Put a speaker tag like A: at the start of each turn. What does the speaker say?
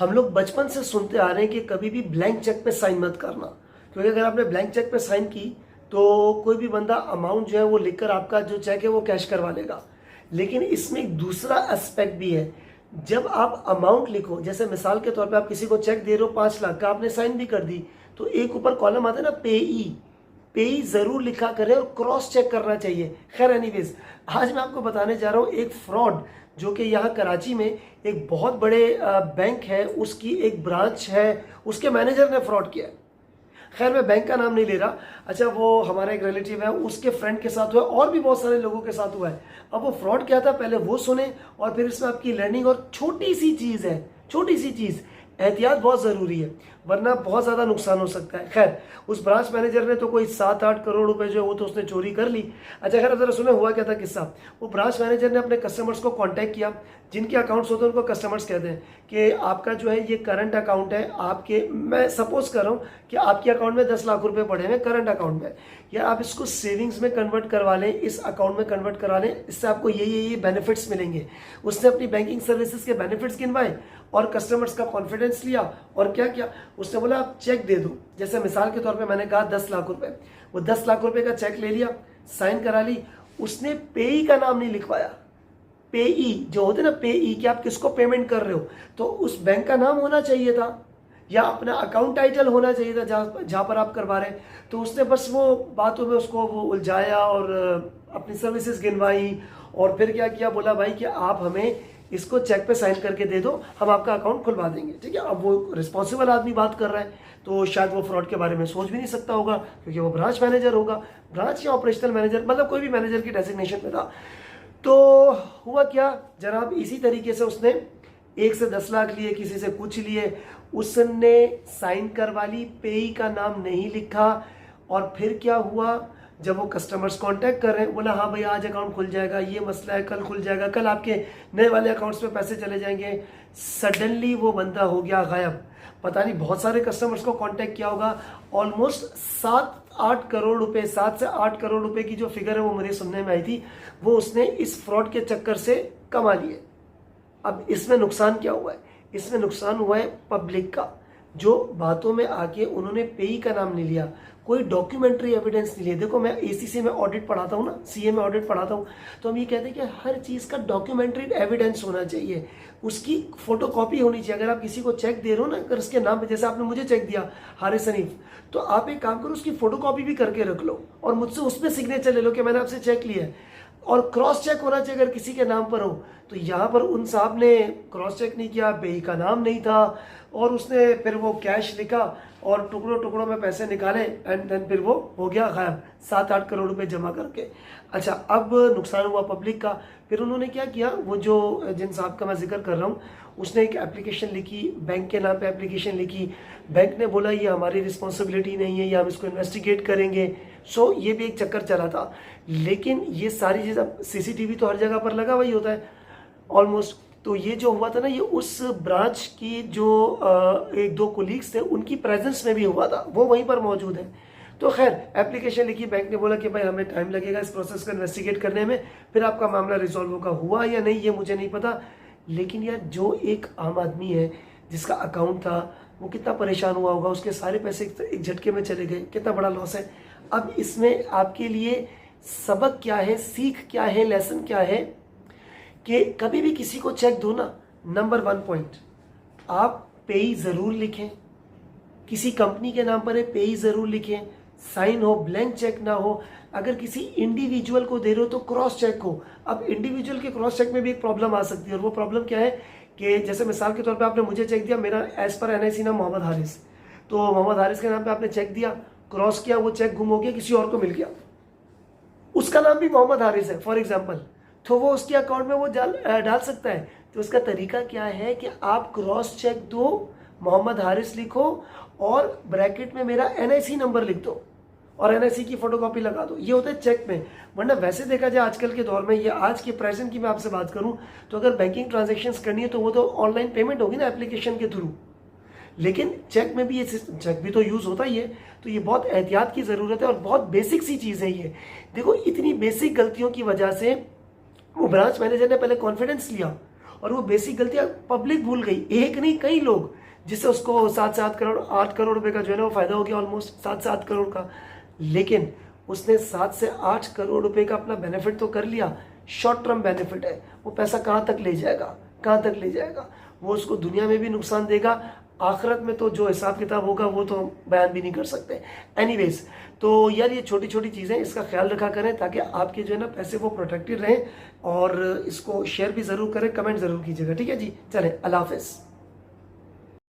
A: हम लोग बचपन से सुनते आ रहे हैं कि कभी भी ब्लैंक चेक पे साइन मत करना, क्योंकि अगर आपने ब्लैंक चेक पे साइन की तो कोई भी बंदा अमाउंट जो है वो लिखकर आपका जो चेक है वो कैश करवा लेगा। लेकिन इसमें एक दूसरा एस्पेक्ट भी है। जब आप अमाउंट लिखो, जैसे मिसाल के तौर पे आप किसी को चेक दे रहे हो 5 लाख का, आपने साइन भी कर दी, तो एक ऊपर कॉलम आता है ना पेई, पेई जरूर लिखा करें और क्रॉस चेक करना चाहिए। खैर एनीवेज, आज मैं आपको बताने जा रहा हूँ एक फ्रॉड जो कि यहाँ कराची में एक बहुत बड़े बैंक है, उसकी एक ब्रांच है, उसके मैनेजर ने फ्रॉड किया है। खैर मैं बैंक का नाम नहीं ले रहा। अच्छा, वो हमारा एक रिलेटिव है, उसके फ्रेंड के साथ हुआ, और भी बहुत सारे लोगों के साथ हुआ है। अब वो फ्रॉड क्या था पहले वो सुने, और फिर इसमें आपकी लर्निंग। और छोटी सी चीज़ है, छोटी सी चीज़, एहतियात बहुत ज़रूरी है, वरना बहुत ज़्यादा नुकसान हो सकता है। खैर उस ब्रांच मैनेजर ने तो कोई 7-8 करोड़ रुपए जो है वो तो उसने चोरी कर ली। अच्छा खैर, ज़रा सुने हुआ क्या था किस्सा। वो ब्रांच मैनेजर ने अपने कस्टमर्स को कांटेक्ट किया, जिनके अकाउंट्स होते हैं उनको कस्टमर्स कहते हैं, कि आपका जो है ये करंट अकाउंट है, आपके, मैं सपोज कर रहा हूँ कि आपके अकाउंट में 10 लाख रुपए पड़े हैं करंट अकाउंट में, या आप इसको सेविंग्स में कन्वर्ट करवा लें, इस अकाउंट में कन्वर्ट करा लें, इससे आपको ये बेनिफिट्स मिलेंगे। उसने अपनी बैंकिंग सर्विसेज के बेनिफिट्स गिनवाए और कस्टमर्स का कॉन्फिडेंस लिया, और क्या किया, उसने बोला आप चेक दे दो। जैसे मिसाल के तौर पे मैंने कहा 10 लाख रुपए, वो 10 लाख रुपए का चेक ले लिया, साइन करा ली। उसने पेई का नाम नहीं लिखवाया। पेई जो होते ना, पेई कि आप किसको पेमेंट कर रहे हो, तो उस बैंक का नाम होना चाहिए था, या अपना अकाउंट टाइटल होना चाहिए था जहाँ पर आप करवा रहे हैं। तो उसने बस वो बातों में उसको वो उलझाया और अपनी सर्विसेज गिनवाई, और फिर क्या किया, बोला भाई कि आप हमें इसको चेक पे साइन करके दे दो, हम आपका अकाउंट खुलवा देंगे। ठीक है, अब वो रिस्पॉन्सिबल आदमी बात कर रहा है, तो शायद वो फ्रॉड के बारे में सोच भी नहीं सकता होगा, क्योंकि वो ब्रांच मैनेजर होगा, ब्रांच या ऑपरेशनल मैनेजर, मतलब कोई भी मैनेजर की डेजिग्नेशन पे था। तो हुआ क्या जनाब, इसी तरीके से उसने 1 से 10 लाख लिए, किसी से कुछ लिए, उसने साइन करवा ली, पेई का नाम नहीं लिखा। और फिर क्या हुआ, जब वो कस्टमर्स कांटेक्ट कर रहे हैं, बोला हाँ भैया आज अकाउंट खुल जाएगा, ये मसला है, कल खुल जाएगा, कल आपके नए वाले अकाउंट्स में पैसे चले जाएंगे। सडनली वो बंदा हो गया गायब। पता नहीं बहुत सारे कस्टमर्स को कांटेक्ट किया होगा, ऑलमोस्ट 7-8 करोड़ रुपए, 7 से 8 करोड़ रुपए की जो फिगर है वो मुझे सुनने में आई थी, वो उसने इस फ्रॉड के चक्कर से कमा लिए। अब इसमें नुकसान क्या हुआ है, इसमें नुकसान हुआ है पब्लिक का, जो बातों में आके उन्होंने पेई का नाम नहीं लिया, कोई डॉक्यूमेंट्री एविडेंस नहीं लिया। देखो मैं एसीसी में ऑडिट पढ़ाता हूँ ना, सीए में ऑडिट पढ़ाता हूँ, तो हम ये कहते हैं कि हर चीज़ का डॉक्यूमेंट्री एविडेंस होना चाहिए, उसकी फोटोकॉपी होनी चाहिए। अगर आप किसी को चेक दे रहे हो ना, अगर उसके नाम पे, जैसे आपने मुझे चेक दिया हारिस हनीफ, तो आप एक काम करो, उसकी फोटोकॉपी भी करके रख लो और मुझसे उसमें सिग्नेचर ले लो कि मैंने आपसे चेक लिया है। और क्रॉस चेक होना चाहिए अगर किसी के नाम पर हो। तो यहाँ पर उन साहब ने क्रॉस चेक नहीं किया, पेई का नाम नहीं था, और उसने फिर वो कैश लिखा और टुकड़ों टुकड़ों में पैसे निकाले, एंड देन फिर वो हो गया गायब, 7-8 करोड़ रुपए जमा करके। अच्छा, अब नुकसान हुआ पब्लिक का। फिर उन्होंने क्या किया, वो जो जिन साहब का मैं जिक्र कर रहा हूँ, उसने एक एप्लीकेशन लिखी, बैंक के नाम पे एप्लीकेशन लिखी। बैंक ने बोला ये हमारी रिस्पॉन्सिबिलिटी नहीं है, ये हम इसको इन्वेस्टिगेट करेंगे। सो ये भी एक चक्कर चला था। लेकिन ये सारी चीज़, सीसीटीवी तो हर जगह पर लगा हुआ ही होता है ऑलमोस्ट। तो ये जो हुआ था ना, ये उस ब्रांच की जो 1-2 कोलीग्स थे, उनकी प्रेजेंस में भी हुआ था, वो वहीं पर मौजूद है। तो खैर एप्लीकेशन लिखी, बैंक ने बोला कि भाई हमें टाइम लगेगा इस प्रोसेस को इन्वेस्टिगेट करने में, फिर आपका मामला रिजॉल्व होगा। हुआ या नहीं ये मुझे नहीं पता, लेकिन यार जो एक आम आदमी है जिसका अकाउंट था, वो कितना परेशान हुआ होगा, उसके सारे पैसे एक झटके में चले गए, कितना बड़ा लॉस है। अब इसमें आपके लिए सबक क्या है, सीख क्या है, लेसन क्या है, कि कभी भी किसी को चेक दो ना, नंबर 1 पॉइंट, आप पेई ज़रूर लिखें। किसी कंपनी के नाम पर है, पेई ज़रूर लिखें, साइन हो, ब्लैंक चेक ना हो। अगर किसी इंडिविजुअल को दे रहे हो तो क्रॉस चेक हो। अब इंडिविजुअल के क्रॉस चेक में भी एक प्रॉब्लम आ सकती है, और वो प्रॉब्लम क्या है कि जैसे मिसाल के तौर पे आपने मुझे चेक दिया, मेरा एज पर एनआईसी नाम मोहम्मद हारिस, तो मोहम्मद हारिस के नाम पे आपने चेक दिया, क्रॉस किया, वो चेक गुम हो गया, किसी और को मिल गया, उसका नाम भी मोहम्मद हारिस है फॉर एग्जाम्पल, तो वो उसके अकाउंट में वो डाल सकता है। तो उसका तरीका क्या है कि आप क्रॉस चेक दो, मोहम्मद हारिस लिखो और ब्रैकेट में मेरा एनआईसी नंबर लिख दो और एनआईसी की फोटोकॉपी लगा दो। ये होता है चेक में। वरना वैसे देखा जाए आजकल के दौर में, ये आज के प्रेजेंट की मैं आपसे बात करूं, तो अगर बैंकिंग ट्रांजैक्शंस करनी है तो वो तो ऑनलाइन पेमेंट होगी ना, एप्लीकेशन के थ्रू। लेकिन चेक में भी ये चेक भी तो यूज होता ही है। तो ये बहुत एहतियात की जरूरत है और बहुत बेसिक सी चीज है ये। देखो इतनी बेसिक गलतियों की वजह से वो ब्रांच मैनेजर ने पहले कॉन्फिडेंस लिया और वो बेसिक गलतियां पब्लिक भूल गई, एक नहीं कई लोग, जिससे उसको 7 करोड़ 8 करोड़ रुपए का जो है ना वो फायदा हो गया, ऑलमोस्ट 7 करोड़ का। लेकिन उसने 7 से 8 करोड़ रुपए का अपना बेनिफिट तो कर लिया, शॉर्ट टर्म बेनिफिट है, वो पैसा कहाँ तक ले जाएगा, कहाँ तक ले जाएगा, वो उसको दुनिया में भी नुकसान देगा, आखिरत में तो जो हिसाब किताब होगा वो तो बयान भी नहीं कर सकते। एनीवेज, तो यार ये छोटी छोटी चीज़ें, इसका ख्याल रखा करें ताकि आपके जो है ना पैसे वो प्रोटेक्टेड रहें, और इसको शेयर भी ज़रूर करें, कमेंट ज़रूर कीजिएगा। ठीक है जी, चलें, अल्लाह हाफ़िज़।